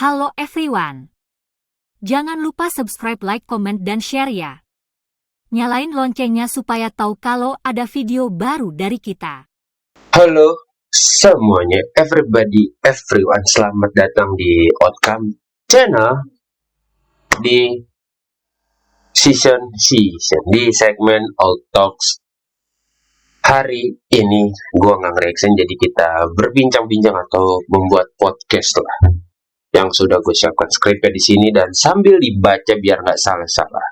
Halo everyone. Jangan lupa subscribe, like, comment, dan share ya. Nyalain loncengnya supaya tahu kalau ada video baru dari kita. Halo semuanya, everybody, everyone. Selamat datang di Outcome Channel di season di segmen Out Talks. Hari ini gua nggak nge-reaction, jadi kita berbincang-bincang atau membuat podcast lah. Yang sudah gue siapkan skripnya di sini dan sambil dibaca biar nggak salah-salah.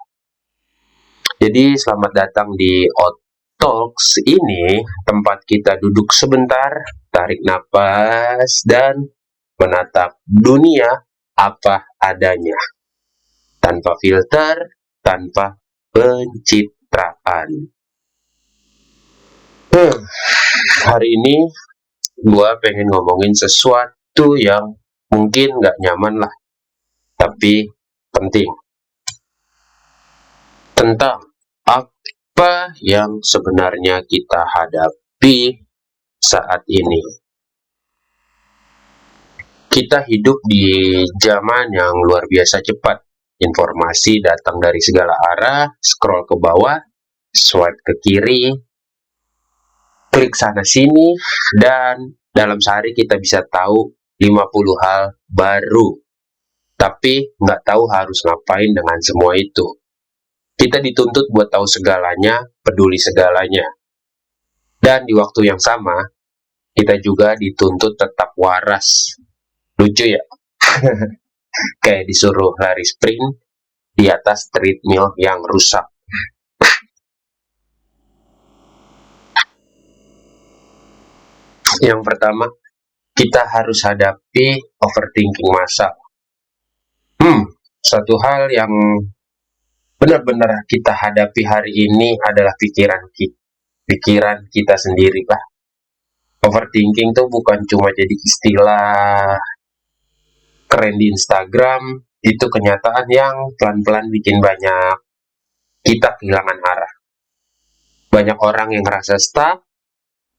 Jadi selamat datang di Out Talks. Ini tempat kita duduk sebentar, tarik napas, dan menatap dunia apa adanya. Tanpa filter, tanpa pencitraan. Hari ini gue pengen ngomongin sesuatu yang mungkin nggak nyaman lah, tapi penting. Tentang apa yang sebenarnya kita hadapi saat ini. Kita hidup di zaman yang luar biasa cepat. Informasi datang dari segala arah, scroll ke bawah, swipe ke kiri, klik sana sini, dan dalam sehari kita bisa tahu 50 hal baru. Tapi nggak tahu harus ngapain dengan semua itu. Kita dituntut buat tahu segalanya, peduli segalanya. Dan di waktu yang sama, kita juga dituntut tetap waras. Lucu ya? Kayak disuruh lari sprint di atas treadmill yang rusak. Yang pertama, kita harus hadapi overthinking massal. Satu hal yang benar-benar kita hadapi hari ini adalah pikiran kita sendiri lah. Overthinking tuh bukan cuma jadi istilah keren di Instagram, itu kenyataan yang pelan-pelan bikin banyak kita kehilangan arah. Banyak orang yang ngerasa stuck,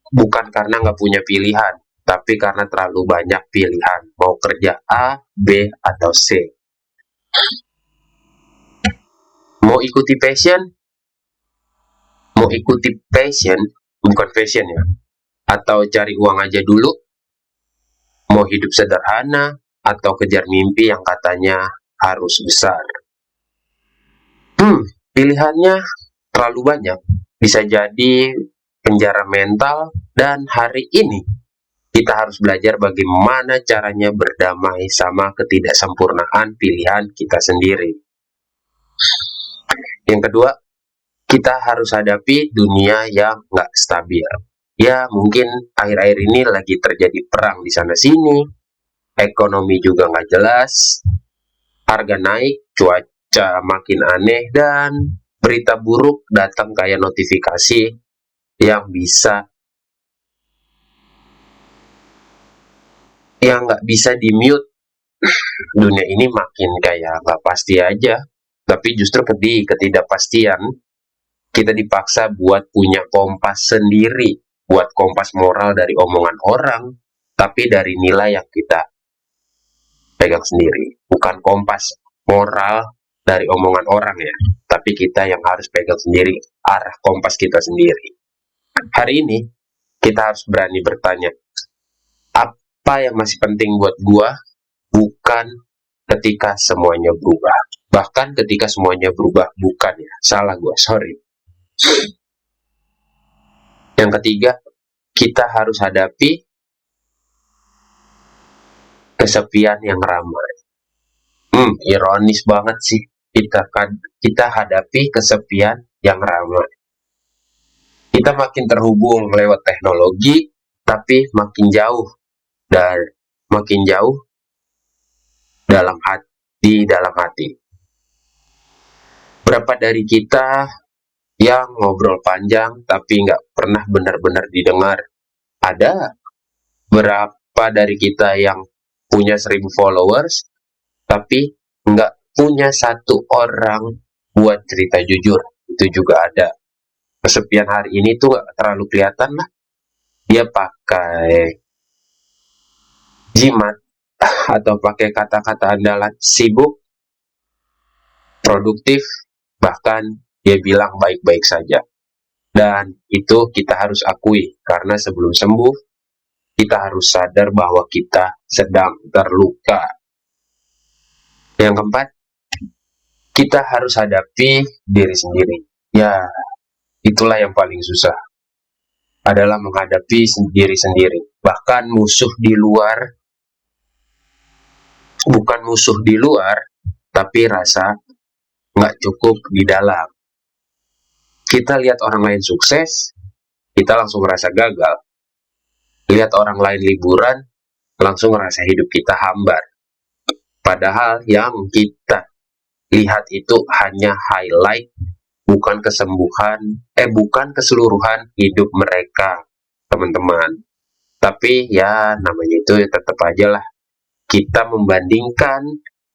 bukan karena nggak punya pilihan, tapi karena terlalu banyak pilihan, mau kerja A, B, atau C. Mau ikuti passion, bukan fashion ya, atau cari uang aja dulu, mau hidup sederhana, atau kejar mimpi yang katanya harus besar. Pilihannya terlalu banyak, bisa jadi penjara mental, dan hari ini kita harus belajar bagaimana caranya berdamai sama ketidaksempurnaan pilihan kita sendiri. Yang kedua, kita harus hadapi dunia yang nggak stabil. Ya, mungkin akhir-akhir ini lagi terjadi perang di sana-sini, ekonomi juga nggak jelas, harga naik, cuaca makin aneh, dan berita buruk datang kayak notifikasi yang nggak bisa di-mute. Dunia ini makin kayak nggak pasti aja. Tapi justru ketidakpastian, kita dipaksa buat punya kompas sendiri, buat kompas moral dari omongan orang, tapi dari nilai yang kita pegang sendiri. Bukan kompas moral dari omongan orang ya, tapi kita yang harus pegang sendiri arah kompas kita sendiri. Hari ini kita harus berani bertanya, apa yang masih penting buat gua, bukan ketika semuanya berubah. Bahkan ketika semuanya berubah, bukan ya, salah gua, sorry. Yang ketiga, kita harus hadapi kesepian yang ramai. Ironis banget sih, kita hadapi kesepian yang ramai. Kita makin terhubung lewat teknologi, tapi makin jauh di dalam hati. Berapa dari kita yang ngobrol panjang tapi nggak pernah benar-benar didengar? Ada. Berapa dari kita yang punya 1000 followers tapi nggak punya satu orang buat cerita jujur? Itu juga ada. Kesepian hari ini tuh nggak terlalu kelihatan lah. Dia pakai jimat, atau pakai kata-kata andalan sibuk, produktif, bahkan dia bilang baik-baik saja. Dan itu kita harus akui, karena sebelum sembuh, kita harus sadar bahwa kita sedang terluka. Yang keempat, kita harus hadapi diri sendiri. Ya, itulah yang paling susah, adalah menghadapi diri sendiri. Bahkan musuh di luar, bukan musuh di luar, tapi rasa nggak cukup di dalam. Kita lihat orang lain sukses, kita langsung merasa gagal. Lihat orang lain liburan, langsung merasa hidup kita hambar. Padahal yang kita lihat itu hanya highlight, bukan bukan keseluruhan hidup mereka, teman-teman. Tapi ya namanya itu tetap aja lah, kita membandingkan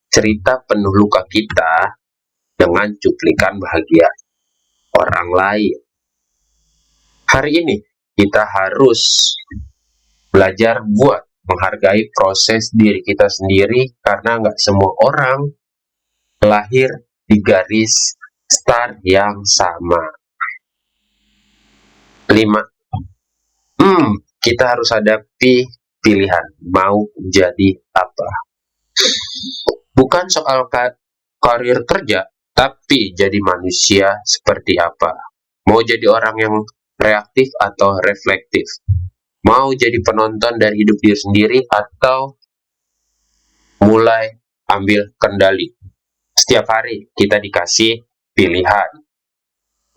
cerita penuh luka kita dengan cuplikan bahagia orang lain. Hari ini kita harus belajar buat menghargai proses diri kita sendiri, karena nggak semua orang lahir di garis start yang sama. 5. Kita harus hadapi pilihan mau jadi apa. Bukan soal karir kerja, tapi jadi manusia seperti apa. Mau jadi orang yang reaktif atau reflektif. Mau jadi penonton dari hidup diri sendiri atau mulai ambil kendali. Setiap hari kita dikasih pilihan.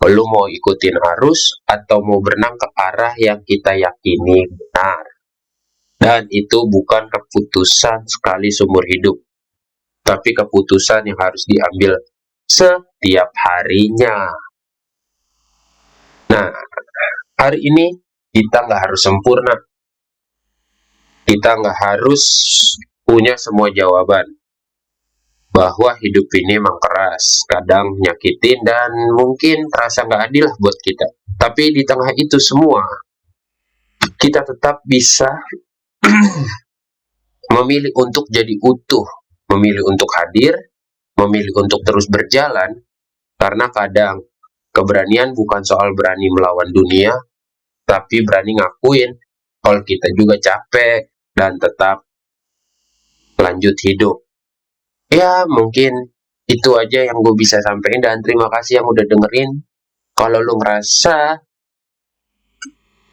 Lu mau ikutin arus atau mau berenang ke arah yang kita yakini benar. Dan itu bukan keputusan sekali seumur hidup, tapi keputusan yang harus diambil setiap harinya. Nah, hari ini kita nggak harus sempurna. Kita nggak harus punya semua jawaban. Bahwa hidup ini emang keras, kadang nyakitin dan mungkin terasa nggak adil buat kita. Tapi di tengah itu semua, kita tetap bisa memilih untuk jadi utuh, memilih untuk hadir, memilih untuk terus berjalan, karena kadang keberanian bukan soal berani melawan dunia, tapi berani ngakuin kalau kita juga capek dan tetap lanjut hidup. Ya, mungkin itu aja yang gue bisa sampaikan, dan terima kasih yang udah dengerin. Kalau lu ngerasa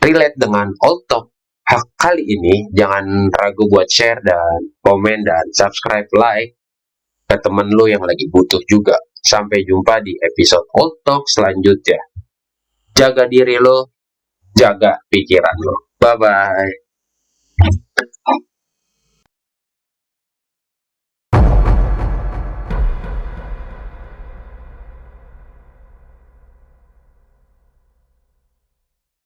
relate dengan Old Talk kali ini, jangan ragu buat share dan komen dan subscribe, like ke temen lu yang lagi butuh juga. Sampai jumpa di episode Old Talk selanjutnya. Jaga diri lo, jaga pikiran lo. Bye-bye.